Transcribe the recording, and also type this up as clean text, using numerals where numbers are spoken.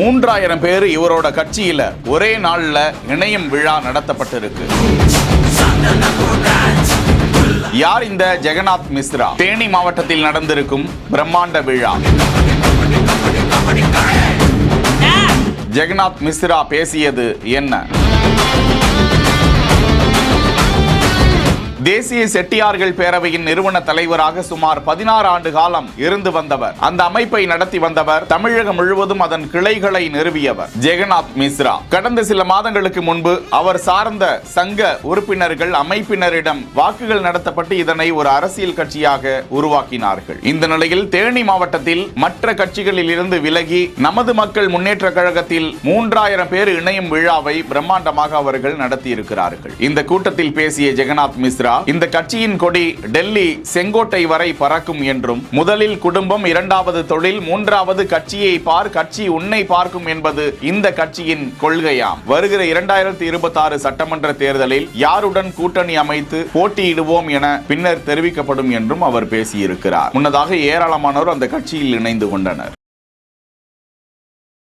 3000 பேர் இவரோட கட்சியில ஒரே நாள்ல இணையும் விழா நடத்தப்பட்டிருக்கு. யார் இந்த ஜெகநாத் மிஸ்ரா? தேனி மாவட்டத்தில் நடந்திருக்கும் பிரம்மாண்ட விழா. ஜெகநாத் மிஸ்ரா பேசியது என்ன? தேசிய செட்டியார்கள் பேரவையின் நிறுவன தலைவராக சுமார் 16 ஆண்டு காலம் இருந்து வந்தவர். அந்த அமைப்பை நடத்தி வந்தவர். தமிழகம் முழுவதும் அதன் கிளைகளை நிறுவியவர் ஜெகநாத் மிஸ்ரா. கடந்த சில மாதங்களுக்கு முன்பு அவர் சார்ந்த சங்க உறுப்பினர்கள் அமைப்பினரிடம் வாக்குகள் நடத்தப்பட்டு இதனை ஒரு அரசியல் கட்சியாக உருவாக்கினார்கள். இந்த நிலையில் தேனி மாவட்டத்தில் மற்ற கட்சிகளில் இருந்து விலகி நமது மக்கள் முன்னேற்ற கழகத்தில் 3000 பேர் இணையும் விழாவை பிரம்மாண்டமாக அவர்கள் நடத்தி இருக்கிறார்கள். இந்த கூட்டத்தில் பேசிய ஜெகநாத் மிஸ்ரா, இந்த கட்சியின் கொடி டெல்லி செங்கோட்டை வரை பறக்கும் என்றும், முதலில் குடும்பம், இரண்டாவது தொழில், மூன்றாவது கட்சியை பார், கட்சி உன்னை பார்க்கும் என்பது இந்த கட்சியின் கொள்கையாம். வருகிற 2026 சட்டமன்ற தேர்தலில் யாருடன் கூட்டணி அமைத்து போட்டியிடுவோம் என பின்னர் தெரிவிக்கப்படும் என்றும் அவர் பேசியிருக்கிறார். முன்னதாக ஏராளமானோர் அந்த கட்சியில் இணைந்து கொண்டனர்.